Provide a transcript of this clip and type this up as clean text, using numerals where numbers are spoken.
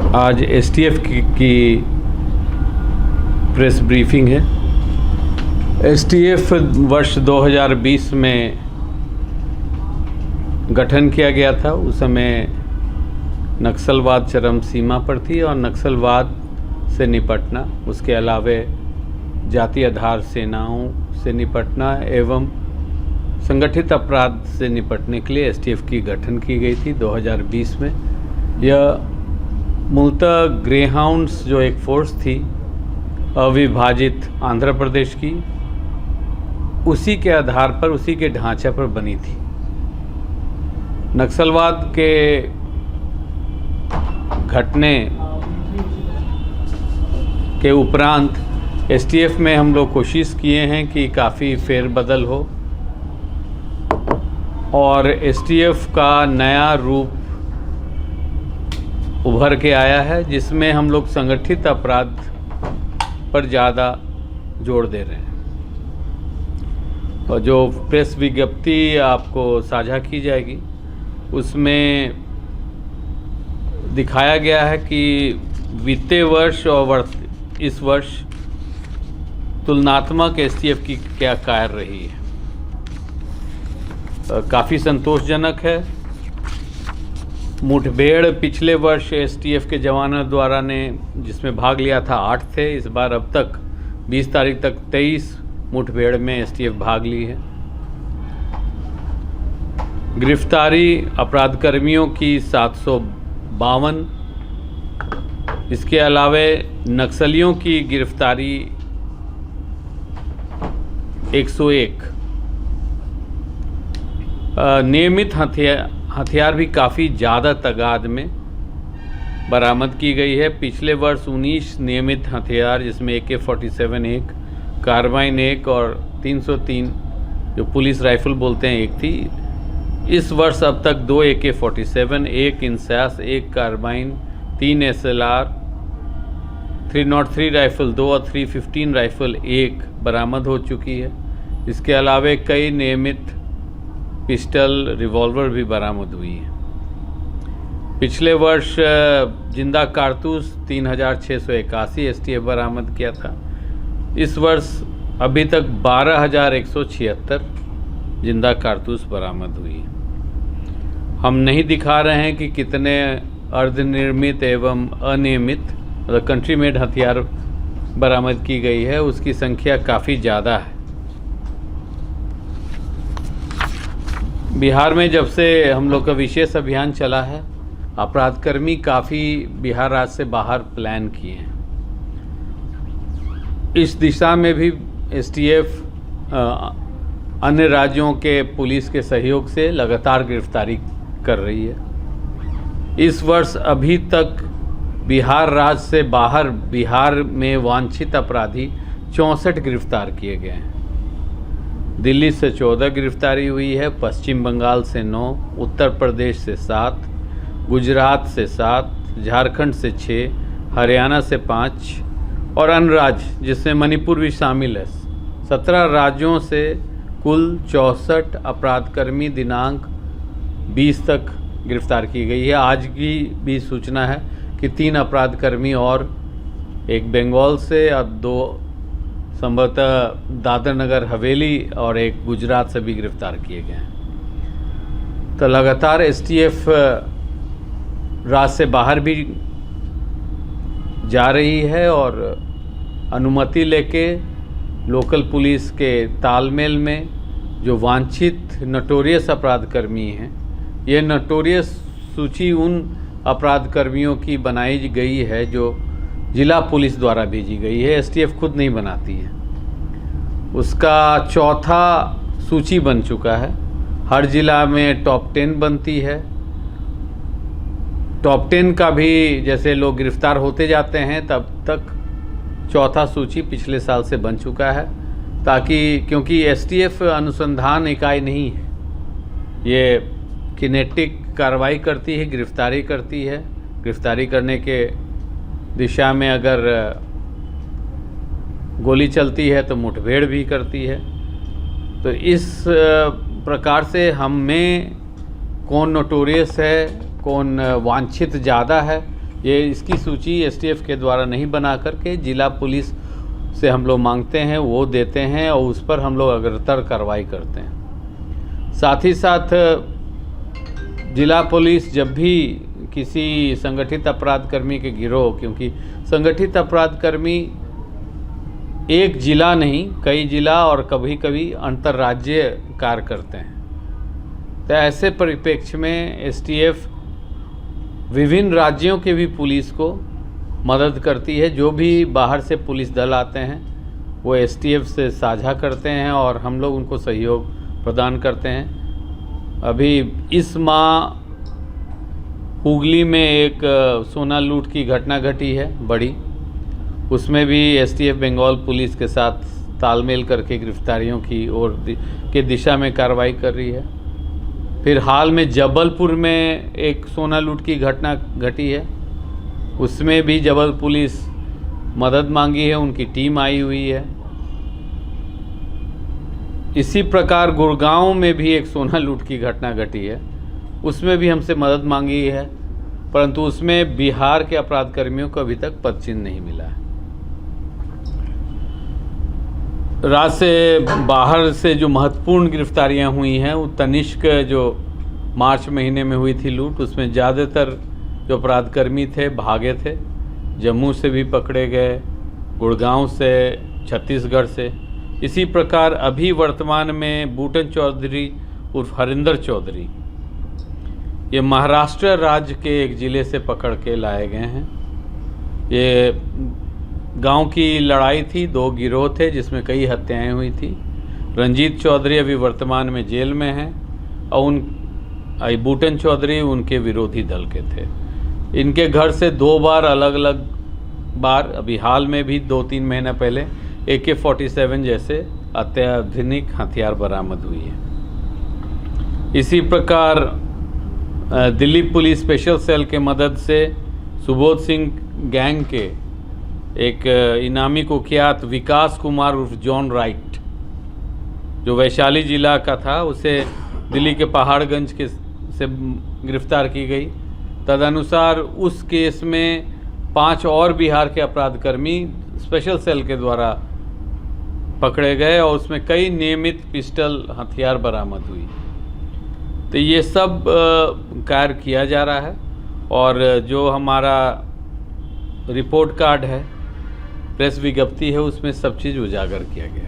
आज एसटीएफ की press briefing है। एसटीएफ वर्ष 2020 में गठन किया गया था। उस समय नक्सलवाद चरम सीमा पर थी और नक्सलवाद से निपटना, उसके अलावे जाति आधार सेनाओं से निपटना एवं संगठित अपराध से निपटने के लिए एसटीएफ की गठन की गई थी 2020 में। यह मूलतः ग्रेहाउंड्स जो एक फोर्स थी अविभाजित आंध्र प्रदेश की, उसी के आधार पर, उसी के ढांचे पर बनी थी। नक्सलवाद के घटने के उपरांत एसटीएफ में हम लोग कोशिश किए हैं कि काफ़ी फेरबदल हो और एसटीएफ का नया रूप उभर के आया है, जिसमें हम लोग संगठित अपराध पर ज़्यादा जोर दे रहे हैं। और जो प्रेस विज्ञप्ति आपको साझा की जाएगी उसमें दिखाया गया है कि वित्तीय वर्ष और इस वर्ष तुलनात्मक एसटीएफ की क्या कार्य रही है। काफ़ी संतोषजनक है। मुठभेड़ पिछले वर्ष एसटीएफ के जवानों द्वारा ने जिसमें भाग लिया था 8 थे। इस बार अब तक 20 तारीख तक 23 मुठभेड़ में एसटीएफ भाग ली है। गिरफ्तारी अपराधकर्मियों की 752। इसके अलावे नक्सलियों की गिरफ्तारी 101। नियमित हथियार भी काफ़ी ज़्यादा तादाद में बरामद की गई है। पिछले वर्ष 19 नियमित हथियार, जिसमें AK-47 एक, कार्बाइन एक और 303 जो पुलिस राइफल बोलते हैं एक थी। इस वर्ष अब तक 2 AK-47, 1 INSAS, 1 carbene, 3 SLR, 303 rifle 2 और 315 राइफल 1 बरामद हो चुकी है। इसके अलावे कई नियमित पिस्टल, रिवॉल्वर भी बरामद हुई है। पिछले वर्ष जिंदा कारतूस 3681 एसटीएफ बरामद किया था। इस वर्ष अभी तक 12176 जिंदा कारतूस बरामद हुई है। हम नहीं दिखा रहे हैं कि कितने अर्धनिर्मित एवं अनियमित मतलब कंट्री मेड हथियार बरामद की गई है, उसकी संख्या काफ़ी ज़्यादा है। बिहार में जब से हम लोग का विशेष अभियान चला है, अपराधकर्मी काफ़ी बिहार राज्य से बाहर प्लान किए हैं। इस दिशा में भी एसटीएफ अन्य राज्यों के पुलिस के सहयोग से लगातार गिरफ्तारी कर रही है। इस वर्ष अभी तक बिहार राज्य से बाहर बिहार में वांछित अपराधी 64 गिरफ्तार किए गए हैं। दिल्ली से 14 गिरफ्तारी हुई है, पश्चिम बंगाल से 9, उत्तर प्रदेश से 7, गुजरात से 7, झारखंड से 6, हरियाणा से 5 और अन्य राज्य जिसमें मणिपुर भी शामिल है। 17 राज्यों से कुल 64 अपराधकर्मी दिनांक 20 तक गिरफ्तार की गई है। आज की भी सूचना है कि 3 अपराधकर्मी और, एक बंगाल से और 2 संभवतः दादर नगर हवेली और एक गुजरात से भी गिरफ्तार किए गए हैं। तो लगातार एसटीएफ राज्य से बाहर भी जा रही है और अनुमति लेके लोकल पुलिस के तालमेल में जो वांछित नटोरियस अपराधकर्मी हैं, ये नटोरियस सूची उन अपराधकर्मियों की बनाई गई है जो जिला पुलिस द्वारा भेजी गई है। एसटीएफ खुद नहीं बनाती है। उसका चौथा सूची बन चुका है। हर जिला में टॉप 10 बनती है। टॉप 10 का भी जैसे लोग गिरफ्तार होते जाते हैं तब तक चौथा सूची पिछले साल से बन चुका है, ताकि क्योंकि एसटीएफ अनुसंधान इकाई नहीं है, ये किनेटिक कार्रवाई करती है, गिरफ्तारी करती है। गिरफ्तारी करने के दिशा में अगर गोली चलती है तो मुठभेड़ भी करती है। तो इस प्रकार से हम में कौन नोटोरियस है, कौन वांछित ज़्यादा है, ये इसकी सूची एसटीएफ के द्वारा नहीं बना करके जिला पुलिस से हम लोग मांगते हैं, वो देते हैं और उस पर हम लोग अग्रतर कार्रवाई करते हैं। साथ ही साथ जिला पुलिस जब भी किसी संगठित अपराध कर्मी के गिरोह, क्योंकि संगठित अपराध कर्मी एक जिला नहीं कई जिला और कभी कभी अंतर्राज्यीय कार्य करते हैं, तो ऐसे परिप्रेक्ष्य में एसटीएफ विभिन्न राज्यों के भी पुलिस को मदद करती है। जो भी बाहर से पुलिस दल आते हैं वो एसटीएफ से साझा करते हैं और हम लोग उनको सहयोग प्रदान करते हैं। अभी इस माह हुगली में एक सोना लूट की घटना घटी है बड़ी, उसमें भी एसटीएफ बंगाल पुलिस के साथ तालमेल करके गिरफ्तारियों की ओर के दिशा में कार्रवाई कर रही है। फिर हाल में जबलपुर में एक सोना लूट की घटना घटी है, उसमें भी जबल पुलिस मदद मांगी है, उनकी टीम आई हुई है। इसी प्रकार गुड़गांव में भी एक सोना लूट की घटना घटी है, उसमें भी हमसे मदद मांगी है, परंतु उसमें बिहार के अपराध कर्मियों को अभी तक पदचिन्ह नहीं मिला है। राज्य से बाहर से जो महत्वपूर्ण गिरफ्तारियां हुई हैं वो तनिष्क जो मार्च महीने में हुई थी लूट, उसमें ज़्यादातर जो अपराधकर्मी थे भागे थे। जम्मू से भी पकड़े गए, गुड़गांव से, छत्तीसगढ़ से। इसी प्रकार अभी वर्तमान में बूटन चौधरी उर्फ हरिंदर चौधरी ये महाराष्ट्र राज्य के एक ज़िले से पकड़ के लाए गए हैं। ये गांव की लड़ाई थी, दो गिरोह थे जिसमें कई हत्याएं हुई थी। रंजीत चौधरी अभी वर्तमान में जेल में हैं और बूटन चौधरी उनके विरोधी दल के थे। इनके घर से 2 बार अलग अलग बार, अभी हाल में भी 2-3 महीना पहले AK-47 जैसे अत्याधुनिक हथियार बरामद हुई है। इसी प्रकार दिल्ली पुलिस स्पेशल सेल के मदद से सुबोध सिंह गैंग के एक इनामी कुख्यात विकास कुमार उर्फ जॉन राइट जो वैशाली जिला का था, उसे दिल्ली के पहाड़गंज के से गिरफ्तार की गई। तदनुसार उस केस में 5 और बिहार के अपराधकर्मी स्पेशल सेल के द्वारा पकड़े गए और उसमें कई नियमित पिस्टल हथियार बरामद हुई। तो ये सब कार्य किया जा रहा है और जो हमारा रिपोर्ट कार्ड है, प्रेस विज्ञप्ति है, उसमें सब चीज़ उजागर किया गया है।